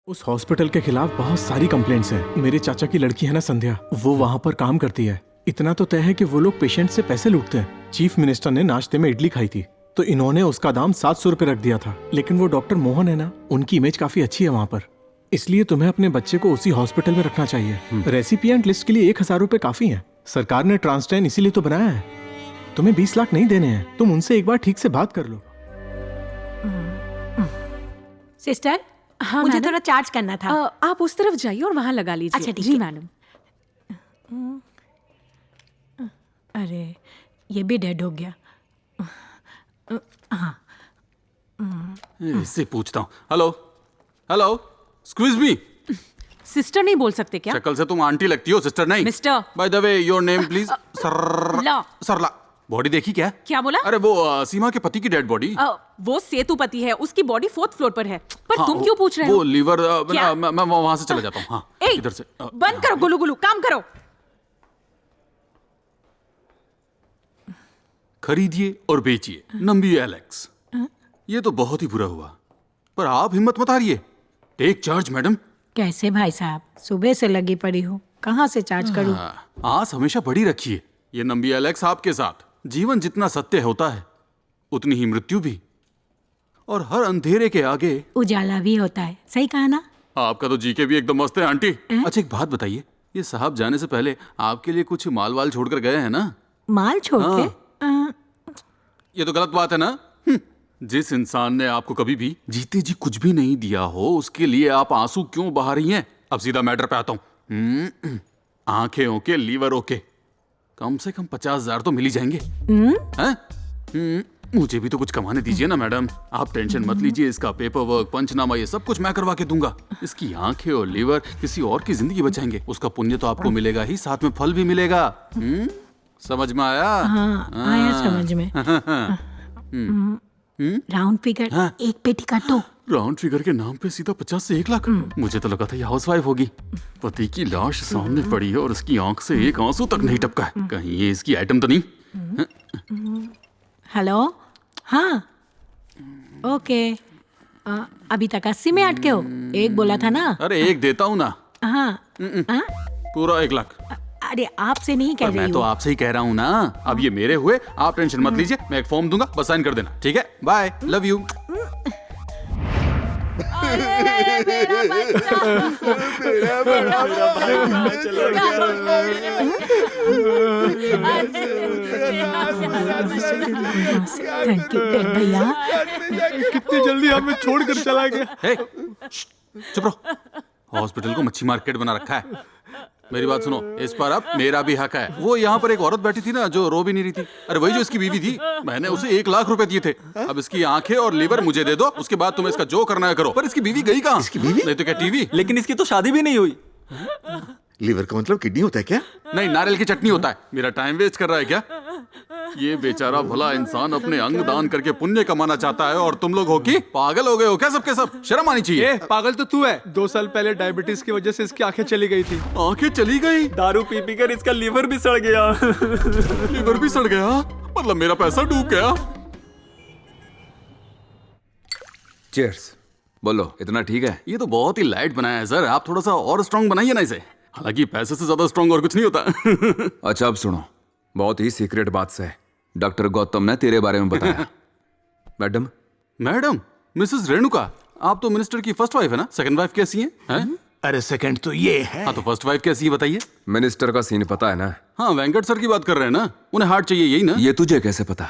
उस हॉस्पिटल के खिलाफ बहुत सारी कंप्लेंट्स हैं। मेरे चाचा की लड़की है ना संध्या, वो वहाँ पर काम करती है। इतना तो तय है कि वो लोग पेशेंट से पैसे लूटते हैं। चीफ मिनिस्टर ने नाश्ते में इडली खाई थी तो इन्होंने उसका दाम 700 रुपए रख दिया था। लेकिन वो डॉक्टर मोहन है ना, उनकी इमेज काफी अच्छी है वहाँ पर, इसलिए तुम्हें अपने बच्चे को उसी हॉस्पिटल में रखना चाहिए। रेसिपिएंट लिस्ट के लिए 1000 रुपए काफी है। सरकार ने ट्रांसटेन इसीलिए तो बनाया है। तुम्हें 20 लाख नहीं देने हैं, तुम उनसे एक बार ठीक से बात कर लो। सिस्टर, हाँ मुझे मैडम, थोड़ा चार्ज करना था। आप उस तरफ जाइए और वहाँ लगा लीजिए। अच्छा, ठीक जी है। मैडम। अरे ये भी डेड हो गया। हाँ, इससे पूछता हूँ। Hello hello, excuse me. Sister नहीं बोल सकते क्या? शक्ल से तुम आंटी लगती हो, सिस्टर नहीं। Mister. By the way, your name please. ला। सरला। बॉडी देखी क्या? क्या बोला? अरे वो सीमा के पति की डेड बॉडी। वो सेतुपति है, उसकी बॉडी 4th फ्लोर पर है। पर हाँ, तुम क्यों पूछ रहे वो हो? लीवर क्या? मैं वहां से चला जाता हूँ। हाँ, ए, इधर से बंद करो गुलू गुलू, काम करो। खरीदिए और बेचिए नंबी एलेक्स। ये तो बहुत ही बुरा हुआ, पर आप हिम्मत मत हारिए। Take charge madam. कैसे भाई साहब, सुबह से लगी पड़ी हूँ, कहाँ से चार्ज करूँ? आस हमेशा बड़ी रखिए। ये नंबी एलेक्स आपके साथ। जीवन जितना सत्य होता है उतनी ही मृत्यु भी, और हर अंधेरे के आगे उजाला भी होता है। सही कहा ना? आपका तो जीके भी एकदम मस्त है आंटी। अच्छा एक बात बताइए, ये साहब जाने से पहले आपके लिए कुछ माल वाल छोड़कर गए हैं ना? माल छोड़ के? ये तो गलत बात है ना। जिस इंसान ने आपको कभी भी जीते जी कुछ भी नहीं दिया हो, उसके लिए आप आंसू क्यों बहा रही हैं? अब सीधा मैटर पे आता हूँ। आंखें ओके, लीवर ओके, कम से कम 50,000 तो मिल ही जाएंगे। हैं? मुझे भी तो कुछ कमाने दीजिए ना मैडम। आप टेंशन मत लीजिए, इसका पेपर वर्क, पंचनामा, ये सब कुछ मैं करवा के दूंगा। इसकी आंखें और लीवर किसी और की जिंदगी बचाएंगे। उसका पुण्य तो आपको मिलेगा ही, साथ में फल भी मिलेगा। समझ में आया? हाँ, आया समझ में। राउंड फिगर, एक पेटी काटो। राउंड फिगर के नाम पे सीधा 50 से 1 लाख। मुझे तो लगा था ये हाउसवाइफ होगी। पति की लाश सामने पड़ी है और इसकी आंख से एक आंसू तक नहीं टपका है। कहीं ये इसकी आइटम तो नहीं? हेलो, हाँ, ओके। अभी तक 80 में अटके हो? एक बोला था ना? अरे एक देता हूँ ना। हाँ, पूरा 1 लाख। अरे आपसे नहीं कह पर रही मैं तो हूँ। आपसे ही कह रहा हूँ ना। अब ये मेरे हुए, आप टेंशन मत लीजिए। मैं एक फॉर्म दूंगा, बस साइन कर देना। ठीक है, bye, love you. Thank you भैया। कितनी जल्दी हमें छोड़कर चला गया। हे, चुप रहो। हॉस्पिटल को मच्छी मार्केट बना रखा है। मेरी बात सुनो, इस पर अब मेरा भी हक है। वो यहाँ पर एक औरत बैठी थी ना, जो रो भी नहीं रही थी। अरे वही जो इसकी बीवी थी। मैंने उसे 1 लाख रुपए दिए थे। अब इसकी आंखें और लीवर मुझे दे दो, उसके बाद तुम्हें इसका जो करना है करो। पर इसकी बीवी गई कहाँ? इसकी बीवी नहीं तो क्या टीवी? लेकिन इसकी तो शादी भी नहीं हुई। लीवर का मतलब किडनी होता है क्या? नहीं, नारियल की चटनी होता है। मेरा टाइम वेस्ट कर रहा है क्या? ये बेचारा भला इंसान अपने अंग दान करके पुण्य कमाना चाहता है, और तुम लोग हो कि पागल हो गए हो क्या? सबके सब शर्म आनी चाहिए। पागल तो तू है। 2 साल पहले डायबिटीज की वजह से इसकी आंखें चली गई थी। आंखें चली गई? दारू पी पी कर इसका लीवर भी सड़ गया। लीवर भी सड़ गया? मतलब मेरा पैसा डूब गया। चीयर्स। बोलो, इतना ठीक है? ये तो बहुत ही लाइट बनाया है सर। आप थोड़ा सा और स्ट्रांग बनाइए ना इसे। हालांकि पैसे से ज्यादा स्ट्रांग और कुछ नहीं होता। अच्छा अब सुनो, बहुत ही सीक्रेट बात से डॉक्टर गौतम ने तेरे बारे में बताया। मैडम। मैडम, मिसेस रेणुका, आप तो मिनिस्टर की फर्स्ट वाइफ है ना? सेकंड वाइफ कैसी हैं? अरे सेकंड तो ये है। हाँ, तो फर्स्ट वाइफ कैसी है बताइए? मिनिस्टर का सीन पता है ना? हाँ, वेंकट सर की बात कर रहे हैं ना? उन्हें हार्ट चाहिए, यही ना? ये तुझे कैसे पता?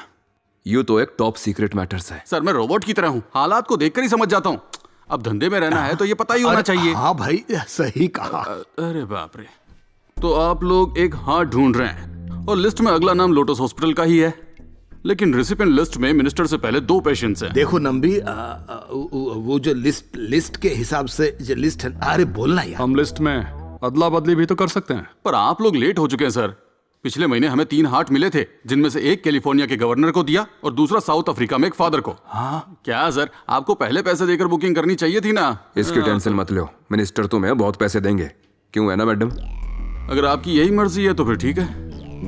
यू तो एक टॉप सीक्रेट मैटर्स है। सर मैं रोबोट की तरह हूँ, हालात को देखकर ही समझ जाता हूँ। अब धंधे में रहना है तो ये पता ही होना चाहिए। हाँ भाई, सही कहा। अरे बाप रे। तो आप लोग एक हार्ट ढूंढ रहे हैं और लिस्ट में अगला नाम लोटस हॉस्पिटल का ही है, लेकिन रेसिपिएंट लिस्ट में मिनिस्टर से पहले 2 पेशेंट्स हैं। देखो नंबी, वो जो लिस्ट के हिसाब से जो लिस्ट है। अरे बोलना यार। हम लिस्ट में अदला बदली भी तो कर सकते हैं। पर आप लोग लेट हो चुके हैं सर। पिछले महीने हमें 3 हार्ट मिले थे, जिनमें से एक कैलिफोर्निया के गवर्नर को दिया और दूसरा साउथ अफ्रीका में एक फादर को। हाँ क्या सर, आपको पहले पैसे देकर बुकिंग करनी चाहिए थी ना? इसकी टेंशन मत लो, मिनिस्टर तुम्हें बहुत पैसे देंगे। क्यों, है ना मैडम? अगर आपकी यही मर्जी है तो फिर ठीक है,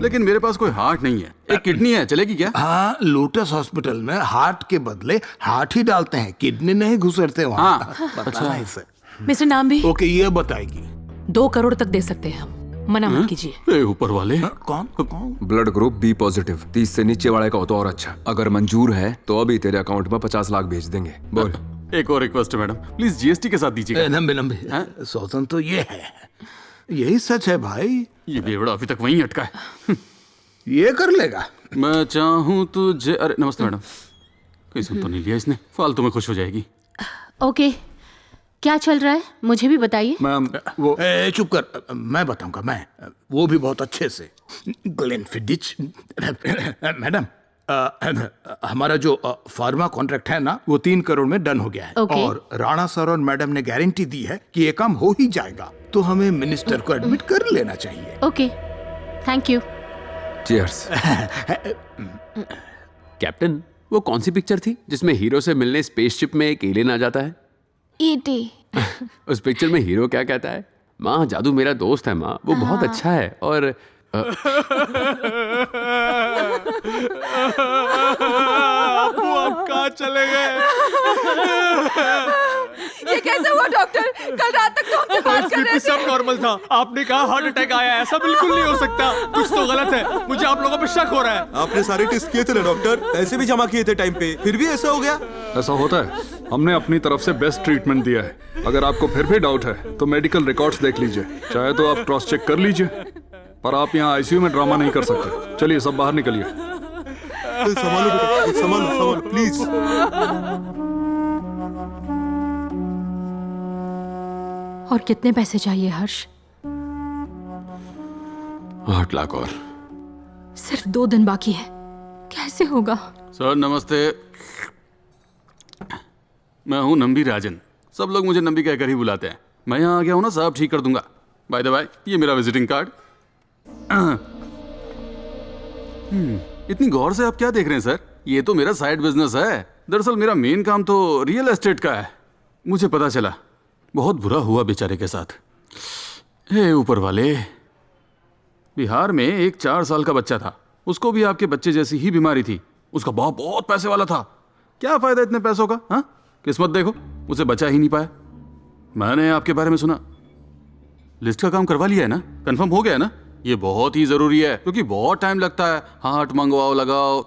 लेकिन मेरे पास कोई हार्ट नहीं है। एक किडनी है, चलेगी क्या? हाँ, लोटस हॉस्पिटल में हार्ट के बदले हार्ट ही डालते हैं, किडनी नहीं घुसरते वहाँ। हाँ, अच्छा। मिस्टर नाम्बी ओके, ये बताएगी। 2 करोड़ तक दे सकते हैं हम, मना मत कीजिए। ए ऊपर वाले, कौन कौन? ब्लड ग्रुप बी पॉजिटिव, 30 से नीचे वाले का हो तो और अच्छा। अगर मंजूर है तो अभी तेरे अकाउंट में 50 लाख भेज देंगे। बोल। एक और रिक्वेस्ट है मैडम, प्लीज जीएसटी के साथ दीजिएगा। नंबे नंबे सौतन तो ये है, यही सच है भाई। ये बेवड़ा अभी तक वहीं अटका है। ये कर लेगा। मैं चाहूँ तुझे। अरे नमस्ते मैडम, कहीं सुन तो नहीं लिया इसने, फालतू में खुश हो जाएगी। ओके, क्या चल रहा है मुझे भी बताइए। मैम वो चुप कर, मैं बताऊंगा। मैं वो भी बहुत अच्छे से। ग्लेनफिडिच मैडम, हमारा जो फार्मा कॉन्ट्रैक्ट है ना, वो 3 करोड़ में डन हो गया है। Okay. और राणा सर और मैडम ने गारंटी दी है कि ये काम हो ही जाएगा, तो हमें मिनिस्टर को एडमिट कर लेना चाहिए। Okay, thank you. Cheers. Captain, वो कौन सी पिक्चर थी जिसमें हीरो से मिलने स्पेसशिप में एक एलियन आ जाता है? ईटी। उस पिक्चर में हीरो क्या कहता है? माँ, जादू मेरा दोस्त है माँ, वो बहुत अच्छा है। और आप कहाँ चले गए? ये कैसे हुआ डॉक्टर? कल रात तक तो हमसे बात कर रहे थे। सब नॉर्मल था, आपने कहा हार्ट अटैक आया। ऐसा बिल्कुल नहीं हो सकता, कुछ तो गलत है। मुझे आप लोगों पे शक हो रहा है। आपने सारे टेस्ट किए थे ना डॉक्टर, ऐसे भी जमा किए थे टाइम पे, फिर भी ऐसा हो गया? ऐसा होता है, हमने अपनी तरफ से बेस्ट ट्रीटमेंट दिया है। अगर आपको फिर भी डाउट है तो मेडिकल रिकॉर्ड्स देख लीजिए, चाहे तो आप क्रॉस चेक कर लीजिए, पर आप यहाँ आईसीयू में ड्रामा नहीं कर सकते। चलिए सब बाहर निकलिए। संभालो बेटा, संभालो संभालो प्लीज। और कितने पैसे चाहिए हर्ष? 8 लाख और। सिर्फ 2 दिन बाकी है, कैसे होगा? सर नमस्ते, मैं हूँ नंबी राजन। सब लोग मुझे नंबी कहकर ही बुलाते हैं। मैं यहाँ आ गया हूँ ना, सब ठीक कर दूंगा। बाय द बाय, ये मेरा विजिटिंग कार्ड। इतनी गौर से आप क्या देख रहे हैं सर? ये तो मेरा साइड बिजनेस है। दरअसल मेरा मेन काम तो रियल एस्टेट का है। मुझे पता चला, बहुत बुरा हुआ बेचारे के साथ। हे ऊपर वाले, बिहार में एक 4 साल का बच्चा था, उसको भी आपके बच्चे जैसी ही बीमारी थी। उसका बाप बहुत पैसे वाला था। क्या फायदा इतने पैसों का? हाँ, किस्मत देखो, उसे बचा ही नहीं पाया। मैंने आपके बारे में सुना, लिस्ट का काम करवा लिया है ना? कंफर्म हो गया है ना? ये बहुत ही जरूरी है, क्योंकि बहुत टाइम लगता है। हार्ट मंगवाओ, लगाओ,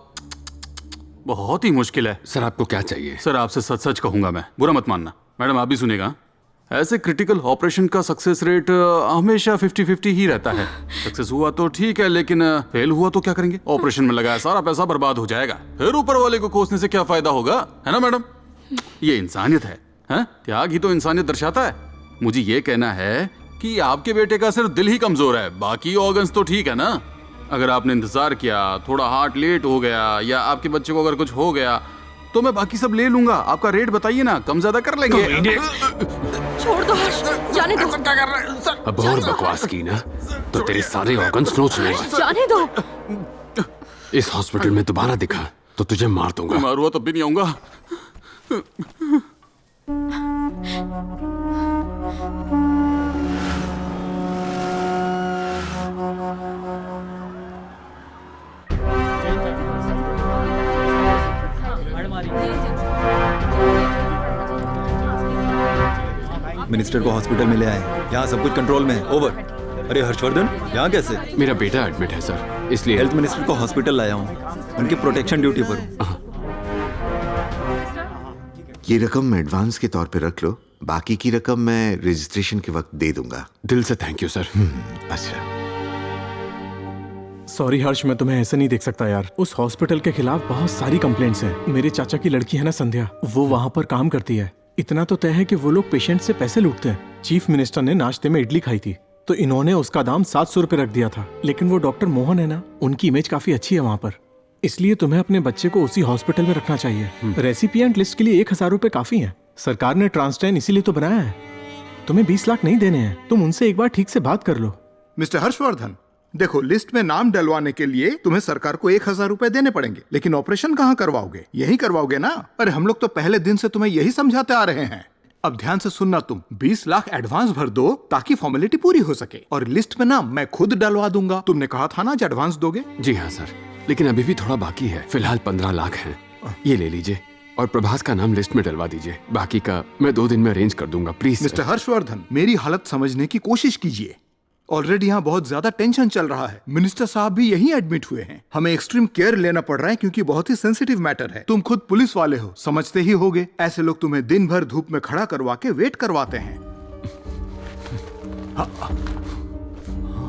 बहुत ही मुश्किल है। सर आपको क्या चाहिए? सर आपसे सच सच कहूंगा मैं, बुरा मत मानना। मैडम आप भी सुनेगा, ऐसे क्रिटिकल ऑपरेशन का सक्सेस रेट हमेशा 50-50 ही रहता है। सक्सेस हुआ तो ठीक है, लेकिन फेल हुआ तो क्या करेंगे? ऑपरेशन में लगाया सारा पैसा बर्बाद हो जाएगा। फिर ऊपर वाले को कोसने से क्या फायदा होगा, है ना मैडम? ये इंसानियत है, हैं? त्याग ही तो इंसानियत दर्शाता है। मुझे ये कहना है कि आपके बेटे का सिर्फ दिल ही कमजोर है, बाकी ऑर्गन्स तो ठीक है ना? अगर आपने इंतजार किया, थोड़ा हार्ट लेट हो गया, या आपके बच्चे को अगर कुछ हो गया, तो मैं बाकी सब ले लूंगा। आपका रेट बताइए ना, कम ज्यादा कर लेंगे। छोड़ दो हर्ष, जाने दो। अब और बकवास की ना तो तेरे सारे ऑर्गन्स नोच लेंगे। जाने दो। इस हॉस्पिटल में दोबारा दिखा तो तुझे मार दूंगा। मार हुआ तब भी नहीं आऊंगा। मिनिस्टर को हॉस्पिटल में ले आए, यहाँ सब कुछ कंट्रोल में है। ओवर। अरे हर्षवर्धन, यहाँ कैसे? मेरा बेटा एडमिट है सर, इसलिए हेल्थ मिनिस्टर को हॉस्पिटल लाया हूँ, उनकी प्रोटेक्शन ड्यूटी पर हूँ। ये रकम एडवांस के तौर पे रख लो, बाकी की रकम मैं रजिस्ट्रेशन के वक्त दे दूंगा। दिल से थैंक यू सर। अच्छा। सॉरी हर्ष, मैं तुम्हें ऐसे नहीं देख सकता यार। उस हॉस्पिटल के खिलाफ बहुत सारी कंप्लेंट्स हैं। मेरे चाचा की लड़की है ना संध्या, वो वहाँ पर काम करती है। इतना तो तय है कि वो लोग पेशेंट से पैसे लूटते हैं। चीफ मिनिस्टर ने नाश्ते में इडली खाई थी, तो इन्होंने उसका दाम 700 रुपए रख दिया था। लेकिन वो डॉक्टर मोहन है ना, उनकी इमेज काफी अच्छी है वहाँ पर, इसलिए तुम्हें अपने बच्चे को उसी हॉस्पिटल में रखना चाहिए। रेसिपिएंट लिस्ट के लिए 1000 रुपए काफी है। सरकार ने ट्रांसटेन इसीलिए तो बनाया है। तुम्हें 20 लाख नहीं देने हैं, तुम उनसे एक बार ठीक से बात कर लो। मिस्टर हर्षवर्धन, देखो, लिस्ट में नाम डलवाने के लिए तुम्हें सरकार को 1000 रुपए देने पड़ेंगे, लेकिन ऑपरेशन कहाँ करवाओगे? यही करवाओगे ना? अरे हम लोग तो पहले दिन से तुम्हें यही समझाते आ रहे हैं। अब ध्यान से सुनना, तुम 20 लाख एडवांस भर दो ताकि फॉर्मेलिटी पूरी हो सके, और लिस्ट में नाम मैं खुद डलवा दूंगा। तुमने कहा था ना जो एडवांस दोगे। जी हाँ सर, लेकिन अभी भी थोड़ा बाकी है। फिलहाल 15 लाख है, ये ले लीजिए। और प्रभास का नाम लिस्ट में डलवा दीजिए। बाकी का मैं 2 दिन में अरेंज कर दूंगा, प्लीज। मिस्टर हर्षवर्धन, मेरी हालत समझने की कोशिश कीजिए। ऑलरेडी यहाँ बहुत ज्यादा टेंशन चल रहा है। मिनिस्टर साहब भी यहीं एडमिट हुए हैं। हमें एक्सट्रीम केयर लेना पड़ रहा है क्योंकि बहुत ही सेंसिटिव मैटर है। तुम खुद पुलिस वाले हो, समझते ही होगे। ऐसे लोग तुम्हें दिन भर धूप में खड़ा करवा के वेट करवाते हैं।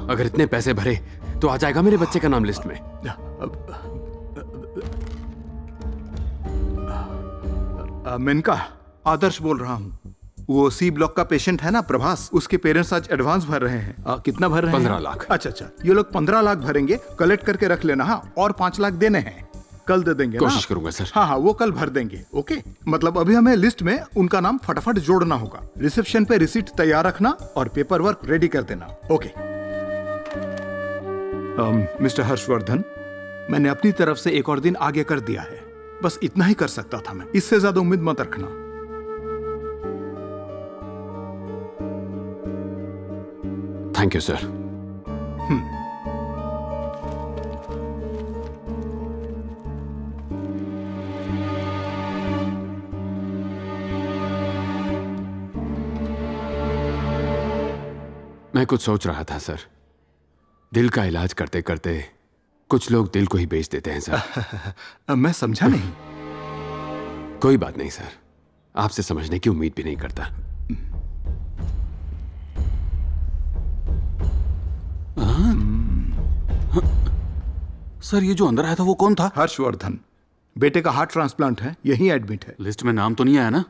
अगर इतने पैसे भरे तो आ जाएगा मेरे बच्चे का नाम लिस्ट में। मेनका, आदर्श बोल रहा हूँ। वो सी ब्लॉक का पेशेंट है ना प्रभास, उसके पेरेंट्स आज एडवांस भर रहे हैं। कितना भर रहे हैं? 15 लाख। अच्छा, ये लोग 15 लाख भरेंगे, कलेक्ट करके रख लेना। हाँ, और 5 लाख देने हैं, कल दे देंगे। कोशिश करूंगा सर। हाँ, वो कल भर देंगे। ओके, मतलब अभी हमें लिस्ट में उनका नाम फटाफट जोड़ना होगा। रिसेप्शन पे रिसीट तैयार रखना और पेपर वर्क रेडी कर देना। ओके। मिस्टर हर्षवर्धन, मैंने अपनी तरफ से एक और दिन आगे कर दिया है। बस इतना ही कर सकता था मैं, इससे ज्यादा उम्मीद मत रखना। Thank you sir. मैं कुछ सोच रहा था सर। दिल का इलाज करते करते कुछ लोग दिल को ही बेच देते हैं सर। मैं समझा नहीं। कोई बात नहीं सर, आपसे समझने की उम्मीद भी नहीं करता। सर, ये जो अंदर आया था वो कौन था? हर्षवर्धन, बेटे का हार्ट ट्रांसप्लांट है, यही एडमिट है। लिस्ट में नाम तो नहीं आया ना?